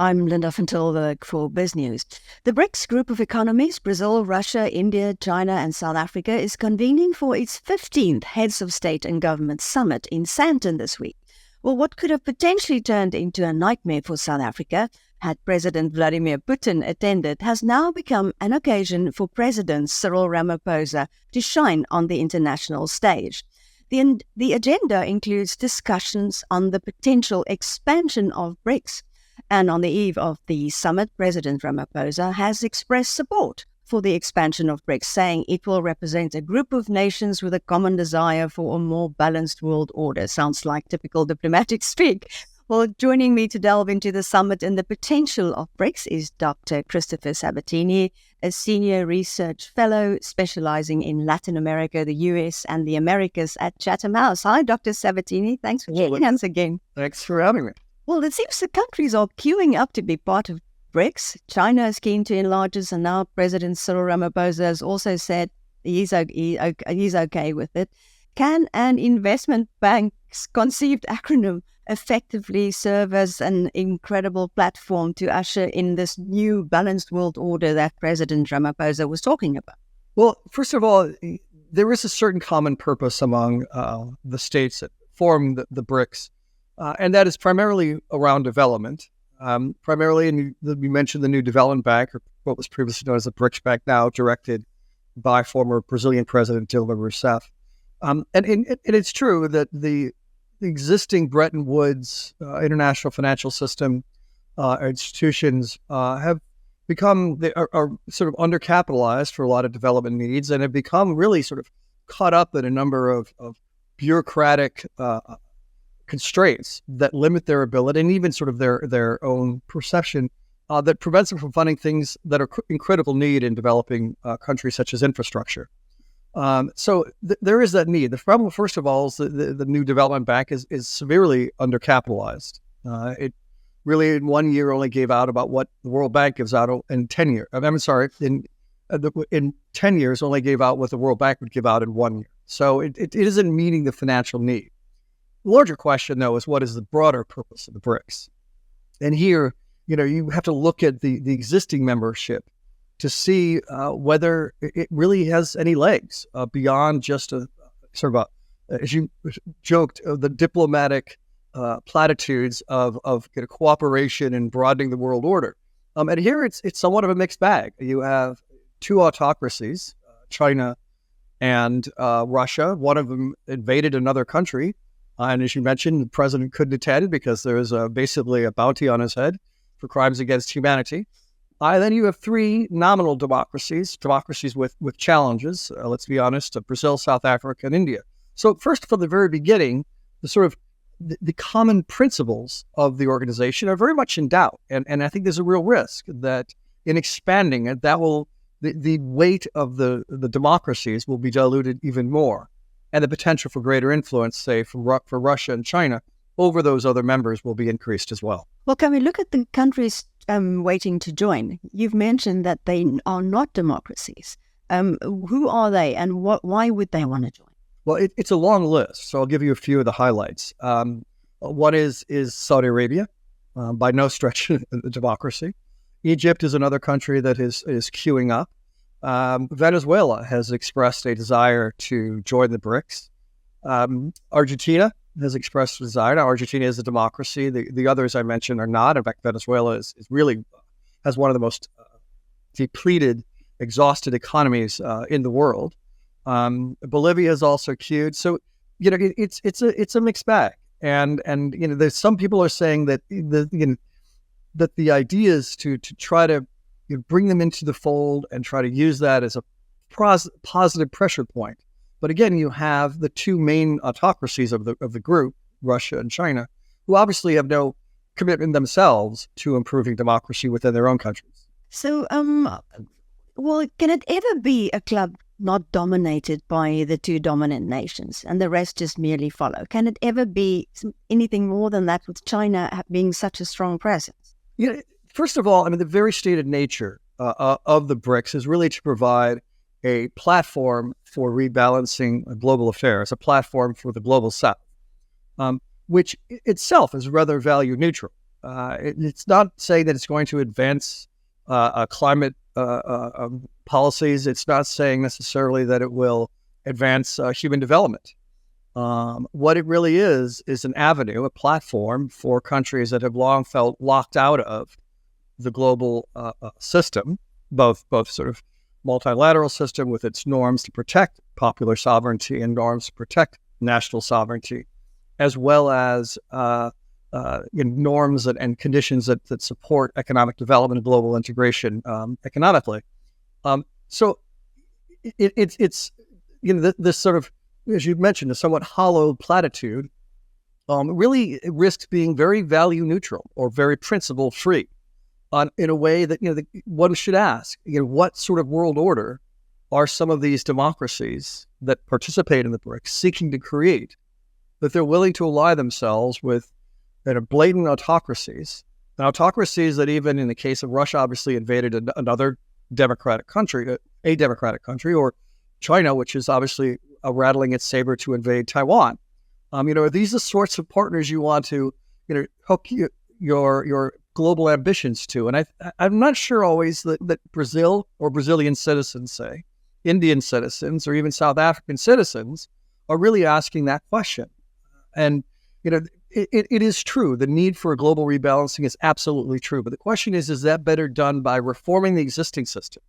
I'm Linda van Tilburg for BizNews. The BRICS group of economies, Brazil, Russia, India, China and South Africa, is convening for its 15th Heads of State and Government Summit in Sandton this week. Well, what could have potentially turned into a nightmare for South Africa had President Vladimir Putin attended has now become an occasion for President Cyril Ramaphosa to shine on the international stage. The agenda includes discussions on the potential expansion of BRICS. And on the eve of the summit, President Ramaphosa has expressed support for the expansion of BRICS, saying it will represent a group of nations with a common desire for a more balanced world order. Sounds like typical diplomatic speak. Well, joining me to delve into the summit and the potential of BRICS is Dr. Christopher Sabatini, a senior research fellow specializing in Latin America, the US, and the Americas at Chatham House. Hi, Dr. Sabatini. Thanks for joining us again. Thanks for having me. Well, it seems the countries are queuing up to be part of BRICS. China is keen to enlarge us, and now President Cyril Ramaphosa has also said he's okay with it. Can an investment bank's conceived acronym effectively serve as an incredible platform to usher in this new balanced world order that President Ramaphosa was talking about? Well, first of all, there is a certain common purpose among the states that form the BRICS. And that is primarily around development. Primarily, and you mentioned the new development bank, or what was previously known as the BRICS Bank, now directed by former Brazilian President Dilma Rousseff. And it's true that the existing Bretton Woods international financial system institutions have become, they are sort of undercapitalized for a lot of development needs, and have become really sort of caught up in a number of bureaucratic constraints that limit their ability and even sort of their own perception that prevents them from funding things that are in critical need in developing countries such as infrastructure. So there is that need. The problem, first of all, is the new development bank is severely undercapitalized. It really in 1 year only gave out about what the World Bank gives out in 10 years. In 10 years only gave out what the World Bank would give out in 1 year. So it isn't meeting the financial need. The larger question, though, is what is the broader purpose of the BRICS? And here, you have to look at the existing membership to see whether it really has any legs beyond just a sort of as you joked, the diplomatic platitudes of cooperation and broadening the world order. And here it's somewhat of a mixed bag. You have two autocracies, China and Russia. One of them invaded another country. And as you mentioned, the president couldn't attend because there is basically a bounty on his head for crimes against humanity. Then you have three nominal democracies with challenges. Let's be honest, Brazil, South Africa, and India. So first, from the very beginning, the common principles of the organization are very much in doubt. And I think there's a real risk that in expanding it, the weight of the democracies will be diluted even more. And the potential for greater influence, say, for Russia and China over those other members will be increased as well. Well, can we look at the countries waiting to join? You've mentioned that they are not democracies. Who are they, and why would they want to join? Well, it's a long list, so I'll give you a few of the highlights. One is Saudi Arabia, by no stretch a democracy. Egypt is another country that is queuing up. Venezuela has expressed a desire to join the BRICS. Argentina has expressed a desire. Now, Argentina is a democracy. The others I mentioned are not. In fact, Venezuela is really has one of the most depleted, exhausted economies in the world. Bolivia is also queued. So, it's a mixed bag. And there's some people are saying that that the idea is to try to bring them into the fold and try to use that as a positive pressure point. But again, you have the two main autocracies of the group, Russia and China, who obviously have no commitment themselves to improving democracy within their own countries. So, well, can it ever be a club not dominated by the two dominant nations and the rest just merely follow? Can it ever be anything more than that, with China being such a strong presence? First of all, the very stated nature of the BRICS is really to provide a platform for rebalancing global affairs, a platform for the global South, which itself is rather value neutral. It's not saying that it's going to advance climate policies. It's not saying necessarily that it will advance human development. What it really is an avenue, a platform for countries that have long felt locked out of the global system, both sort of multilateral system with its norms to protect popular sovereignty and norms to protect national sovereignty, as well as norms and conditions that support economic development and global integration economically. So it's this sort of, as you mentioned, a somewhat hollow platitude really risks being very value neutral or very principle free, in a way that one should ask, what sort of world order are some of these democracies that participate in the BRICS seeking to create, that they're willing to ally themselves with blatant autocracies, and autocracies that, even in the case of Russia, obviously invaded another democratic country, or China, which is obviously rattling its saber to invade Taiwan. Are these the sorts of partners you want to hook your global ambitions to? And I'm not sure always that Brazil or Brazilian citizens, say, Indian citizens, or even South African citizens are really asking that question. And, it is true. The need for a global rebalancing is absolutely true. But the question is that better done by reforming the existing system,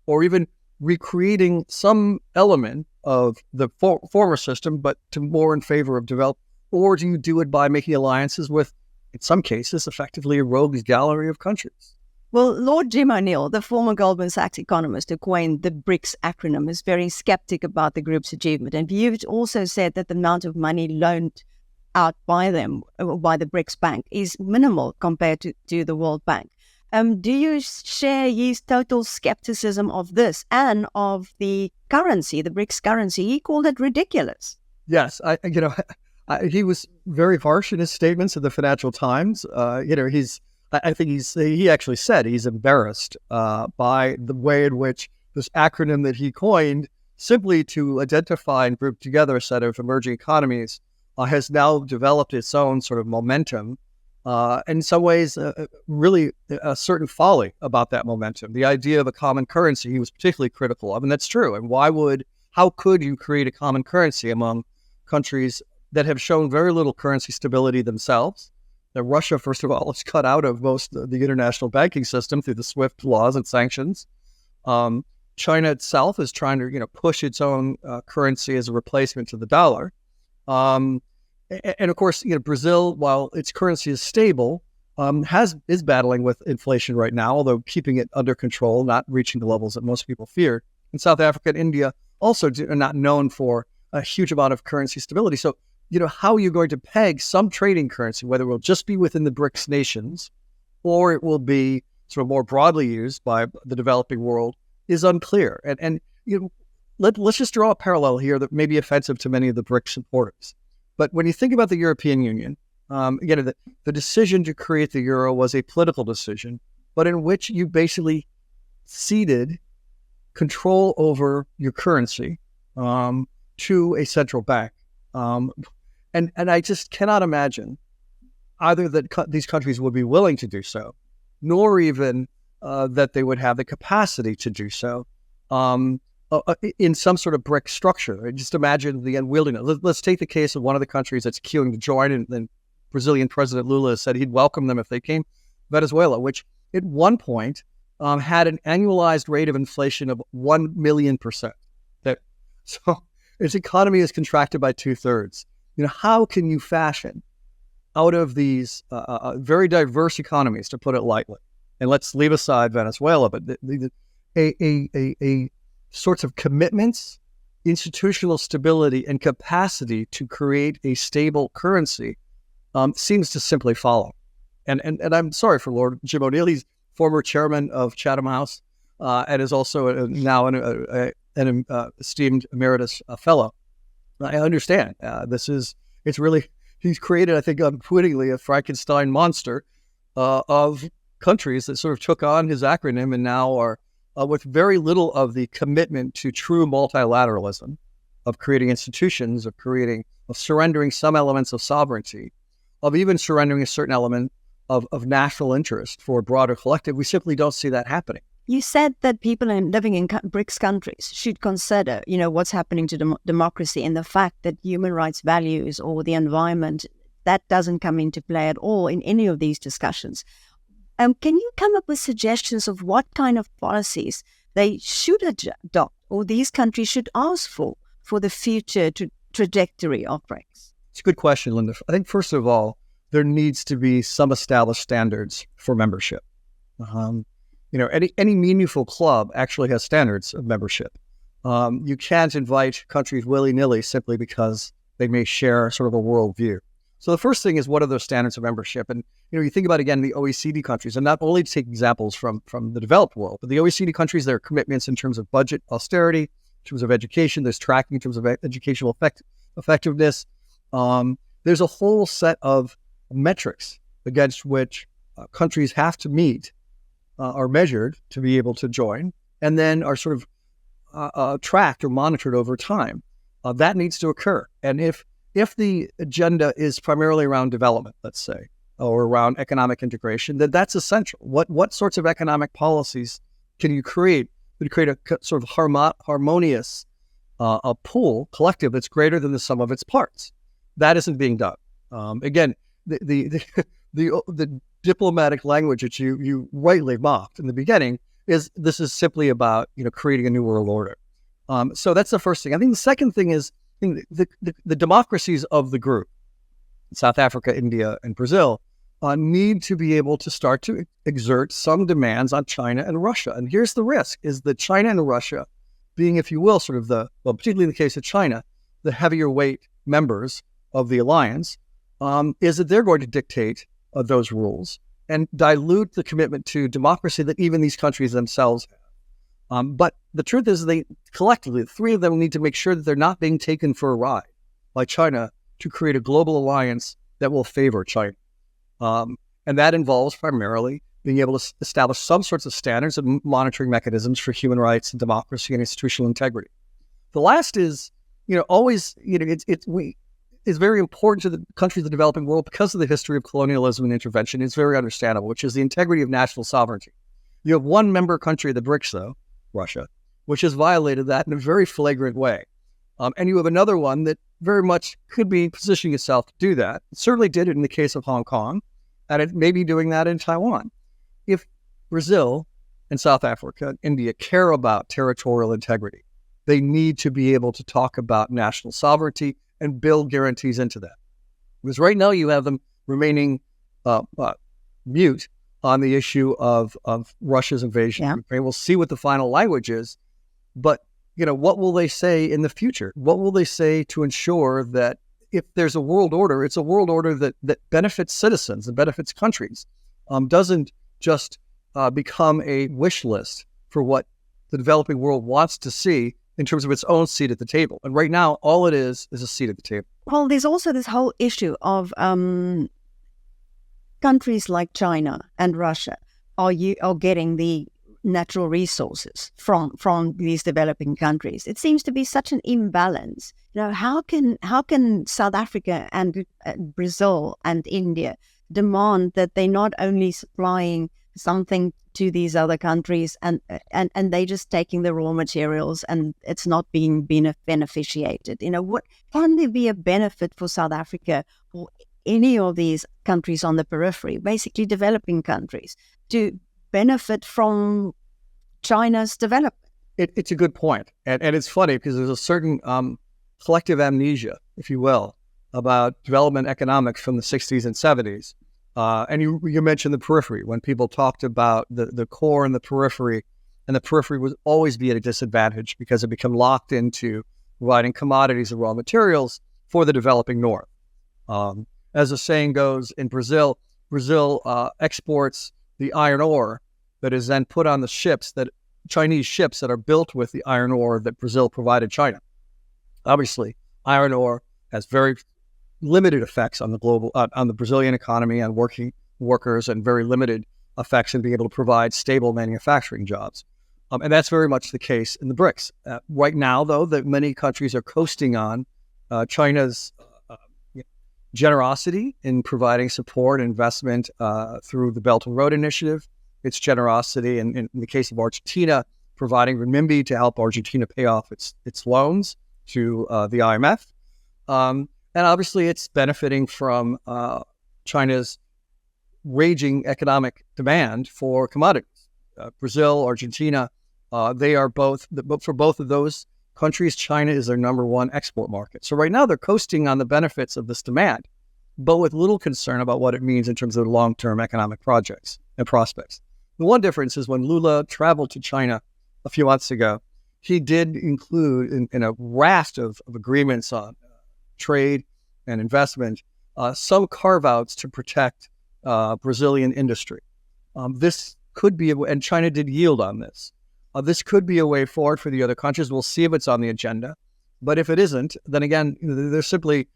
or even recreating some element of the former system, but to more in favor of development? Or do you do it by making alliances with, in some cases, effectively a rogues gallery of countries? Well, Lord Jim O'Neill, the former Goldman Sachs economist who coined the BRICS acronym, is very skeptic about the group's achievement. And you've also said that the amount of money loaned out by them, by the BRICS Bank, is minimal compared to the World Bank. Do you share his total skepticism of this and of the currency, the BRICS currency? He called it ridiculous. Yes, he was very harsh in his statements in the Financial Times. He actually said he's embarrassed by the way in which this acronym that he coined, simply to identify and group together a set of emerging economies, has now developed its own sort of momentum. In some ways, really a certain folly about that momentum. The idea of a common currency he was particularly critical of, and that's true. And how could you create a common currency among countries that have shown very little currency stability themselves? That Russia, first of all, is cut out of most of the international banking system through the SWIFT laws and sanctions. China itself is trying to push its own currency as a replacement to the dollar. And of course, Brazil, while its currency is stable, is battling with inflation right now, although keeping it under control, not reaching the levels that most people feared. And South Africa and India also are not known for a huge amount of currency stability. So, how are you going to peg some trading currency, whether it will just be within the BRICS nations or it will be sort of more broadly used by the developing world, is unclear. And let's just draw a parallel here that may be offensive to many of the BRICS supporters. But when you think about the European Union, the decision to create the euro was a political decision, but in which you basically ceded control over your currency to a central bank. And I just cannot imagine either that these countries would be willing to do so, nor even that they would have the capacity to do so in some sort of BRIC structure. Just imagine the unwieldiness. Let's take the case of one of the countries that's queuing to join, and then Brazilian President Lula said he'd welcome them if they came, Venezuela, which at one point had an annualized rate of inflation of 1 million%. So its economy is contracted by 2/3. How can you fashion out of these very diverse economies, to put it lightly, and let's leave aside Venezuela, but a sorts of commitments, institutional stability, and capacity to create a stable currency seems to simply follow. And I'm sorry for Lord Jim O'Neill. He's former chairman of Chatham House and is also now an esteemed emeritus fellow. I understand. He's created, I think, unwittingly, a Frankenstein monster of countries that sort of took on his acronym and now are with very little of the commitment to true multilateralism, of creating institutions, of surrendering some elements of sovereignty, of even surrendering a certain element of national interest for a broader collective. We simply don't see that happening. You said that people living in BRICS countries should consider, what's happening to democracy and the fact that human rights values or the environment, that doesn't come into play at all in any of these discussions. Can you come up with suggestions of what kind of policies they should adopt or these countries should ask for the future trajectory of BRICS? It's a good question, Linda. I think, first of all, there needs to be some established standards for membership. Any meaningful club actually has standards of membership. You can't invite countries willy-nilly simply because they may share sort of a worldview. So the first thing is, what are those standards of membership? And, you think about, again, the OECD countries, and not only to take examples from the developed world, but the OECD countries, there are commitments in terms of budget austerity, in terms of education, there's tracking in terms of educational effectiveness. There's a whole set of metrics against which countries have to meet, are measured to be able to join, and then are sort of tracked or monitored over time. That needs to occur. And if the agenda is primarily around development, let's say, or around economic integration, then that's essential. What sorts of economic policies can you create? Can you create a sort of harmonious a pool, collective, that's greater than the sum of its parts? That isn't being done. Again, the diplomatic language that you rightly mocked in the beginning is this is simply about creating a new world order. So that's the first thing. I think the second thing is the democracies of the group, South Africa, India, and Brazil, need to be able to start to exert some demands on China and Russia. And here's the risk: is that China and Russia, being, if you will, sort of particularly in the case of China, the heavier weight members of the alliance, is that they're going to dictate those rules and dilute the commitment to democracy that even these countries themselves have. But the truth is, they collectively, the three of them, need to make sure that they're not being taken for a ride by China to create a global alliance that will favor China. And that involves primarily being able to establish some sorts of standards and monitoring mechanisms for human rights and democracy and institutional integrity. The last is, it's very important to the countries of the developing world because of the history of colonialism and intervention. It's very understandable, which is the integrity of national sovereignty. You have one member country of the BRICS, though, Russia, which has violated that in a very flagrant way. And you have another one that very much could be positioning itself to do that. It certainly did it in the case of Hong Kong, and it may be doing that in Taiwan. If Brazil and South Africa and India care about territorial integrity, they need to be able to talk about national sovereignty and build guarantees into that. Because right now you have them remaining mute on the issue of Russia's invasion of Ukraine. We'll see what the final language is, but what will they say in the future? What will they say to ensure that if there's a world order, it's a world order that benefits citizens and benefits countries, doesn't just become a wish list for what the developing world wants to see in terms of its own seat at the table. And right now, all it is a seat at the table. Well, there's also this whole issue of countries like China and Russia are getting the natural resources from these developing countries. It seems to be such an imbalance. How can South Africa and Brazil and India demand that they're not only supplying something to these other countries and they just taking the raw materials and it's not being beneficiated? What can there be a benefit for South Africa or any of these countries on the periphery, basically developing countries, to benefit from China's development? It's a good point. And it's funny because there's a certain collective amnesia, if you will, about development economics from the 60s and 70s. And you mentioned the periphery. When people talked about the core and the periphery would always be at a disadvantage because it became locked into providing commodities and raw materials for the developing North. As the saying goes, in Brazil exports the iron ore that is then put on the Chinese ships that are built with the iron ore that Brazil provided China. Obviously, iron ore has very limited effects on the Brazilian economy and working workers, and very limited effects in being able to provide stable manufacturing jobs. And that's very much the case in the BRICS. Right now, though, that many countries are coasting on China's generosity in providing support and investment through the Belt and Road Initiative. It's generosity in the case of Argentina, providing renminbi to help Argentina pay off its loans to the IMF. And obviously, it's benefiting from China's raging economic demand for commodities. Brazil, Argentina, they are both, for both of those countries, China is their number one export market. So right now they're coasting on the benefits of this demand, but with little concern about what it means in terms of long-term economic projects and prospects. The one difference is when Lula traveled to China a few months ago, he did include in a raft of agreements on trade and investment, some carve-outs to protect Brazilian industry. This could be, and China did yield on this. This could be a way forward for the other countries. We'll see if it's on the agenda. But if it isn't, then again, they're simply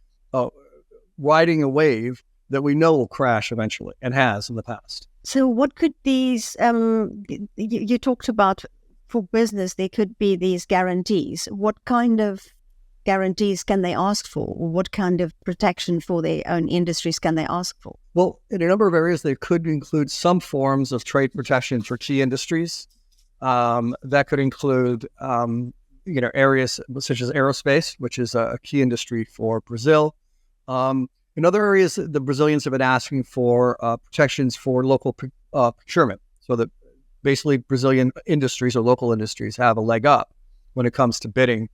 riding a wave that we know will crash eventually and has in the past. So what could these, you talked about for business, there could be these guarantees. What kind of guarantees can they ask for? Or what kind of protection for their own industries can they ask for? Well, in a number of areas, they could include some forms of trade protection for key industries. That could include, areas such as aerospace, which is a key industry for Brazil. In other areas, the Brazilians have been asking for protections for local procurement, so that basically Brazilian industries or local industries have a leg up when it comes to bidding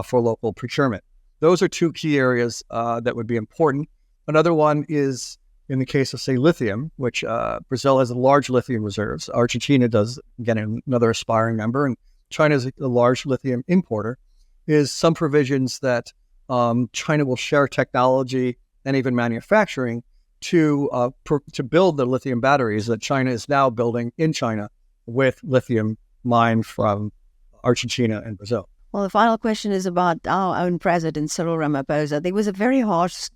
for local procurement. Those are two key areas that would be important. Another one is in the case of, say, lithium, which Brazil has large lithium reserves. Argentina does, again, another aspiring member, and China is a large lithium importer, is some provisions that China will share technology and even manufacturing to build the lithium batteries that China is now building in China with lithium mined from Argentina and Brazil. Well, the final question is about our own President, Cyril Ramaphosa. There was a very harsh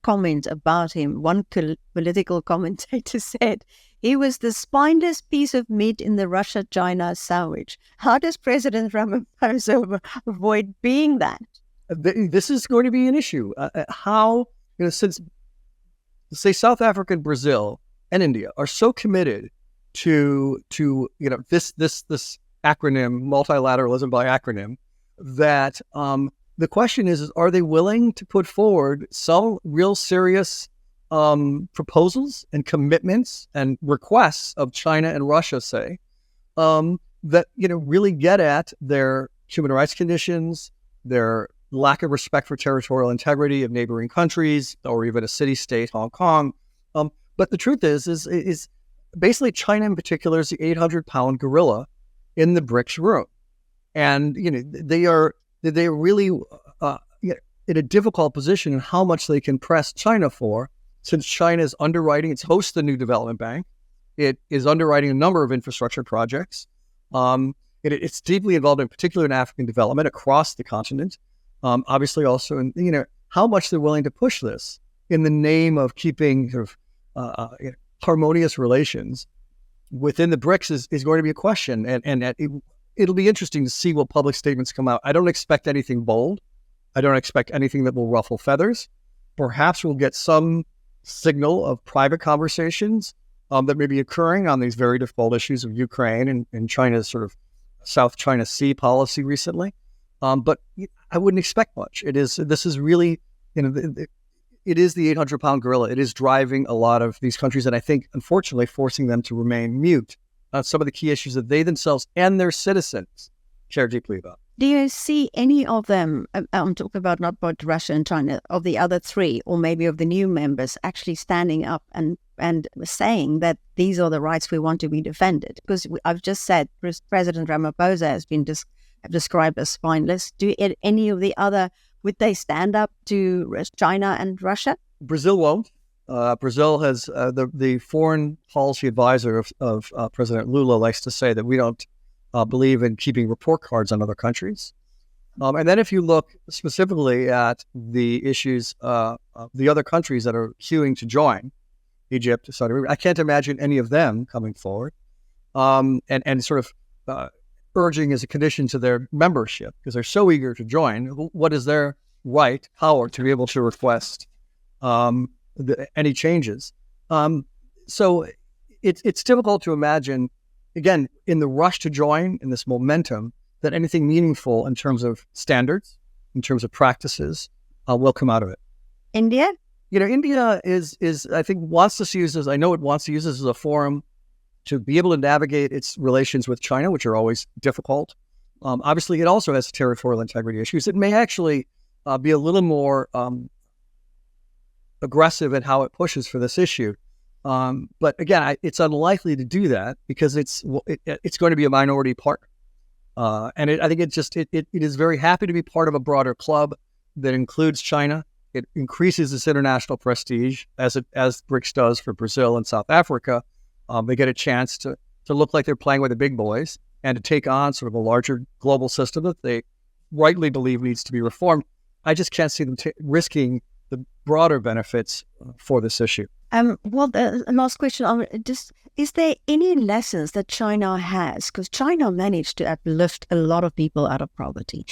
comment about him. One political commentator said he was the spineless piece of meat in the Russia-China sandwich. How does President Ramaphosa avoid being that? This is going to be an issue. Since, say, South Africa and Brazil and India are so committed to this acronym, multilateralism by acronym, that the question is, are they willing to put forward some real serious proposals and commitments and requests of China and Russia, say, that really get at their human rights conditions, their lack of respect for territorial integrity of neighboring countries, or even a city-state, Hong Kong. But the truth is basically China in particular is the 800-pound gorilla in the BRICS room. And, they are really in a difficult position in how much they can press China for, since China is underwriting, it's hosts the new development bank. It is underwriting a number of infrastructure projects. It's deeply involved in particular in African development across the continent. Obviously also in, how much they're willing to push this in the name of keeping sort of harmonious relations within the BRICS is going to be a question. And it'll be interesting to see what public statements come out. I don't expect anything bold. I don't expect anything that will ruffle feathers. Perhaps we'll get some signal of private conversations that may be occurring on these very difficult issues of Ukraine and China's sort of South China Sea policy recently. But I wouldn't expect much. This is really, it is the 800-pound gorilla. It is driving a lot of these countries, and I think, unfortunately, forcing them to remain mute on some of the key issues that they themselves and their citizens care deeply about. Do you see any of them, I'm talking about not about Russia and China, of the other three, or maybe of the new members, actually standing up and saying that these are the rights we want to be defended? Because I've just said President Ramaphosa has been described as spineless. Do any of the other, would they stand up to China and Russia? Brazil won't. Brazil has the foreign policy advisor of President Lula likes to say that we don't believe in keeping report cards on other countries. And then if you look specifically at the issues of the other countries that are queuing to join, Egypt, Saudi Arabia, I can't imagine any of them coming forward and sort of urging as a condition to their membership, because they're so eager to join. What is their right, power to be able to request any changes. So it's difficult to imagine, again, in the rush to join, in this momentum, that anything meaningful in terms of standards, in terms of practices, will come out of it. India? India is I think wants to use this. I know it wants to use this as a forum to be able to navigate its relations with China, which are always difficult. Obviously, it also has territorial integrity issues. It may actually be a little more aggressive in how it pushes for this issue. But again, it's unlikely to do that because it's going to be a minority partner. And I think it is very happy to be part of a broader club that includes China. It increases its international prestige as BRICS does for Brazil and South Africa. They get a chance to look like they're playing with the big boys and to take on sort of a larger global system that they rightly believe needs to be reformed. I just can't see them risking the broader benefits for this issue. Well, the last question, is there any lessons that China has? Because China managed to uplift a lot of people out of poverty.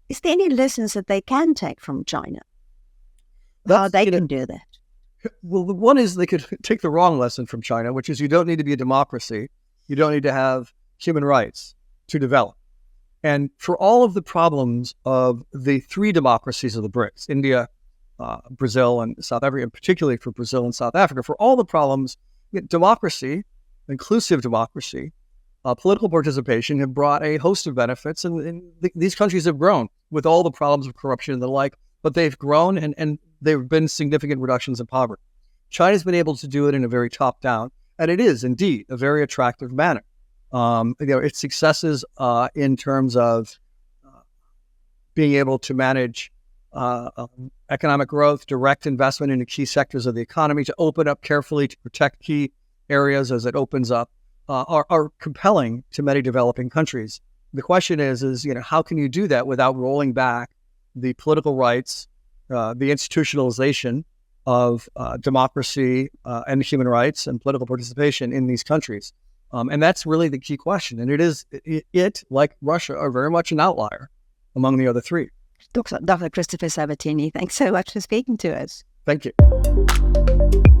Is there any lessons that they can take from China? How they can do that? Well, the one is they could take the wrong lesson from China, which is you don't need to be a democracy. You don't need to have human rights to develop. And for all of the problems of the three democracies of the BRICS, India, Brazil, and South Africa, and particularly for Brazil and South Africa, for all the problems, democracy, inclusive democracy, political participation have brought a host of benefits. And these countries have grown with all the problems of corruption and the like, but they've grown and there have been significant reductions in poverty. China's been able to do it in a very top-down, and it is indeed a very attractive manner. Its successes in terms of being able to manage economic growth, direct investment into key sectors of the economy, to open up carefully to protect key areas as it opens up, are compelling to many developing countries. The question is how can you do that without rolling back the political rights, the institutionalization of democracy and human rights and political participation in these countries? And that's really the key question. And it, like Russia, are very much an outlier among the other three. Dr. Christopher Sabatini, thanks so much for speaking to us. Thank you.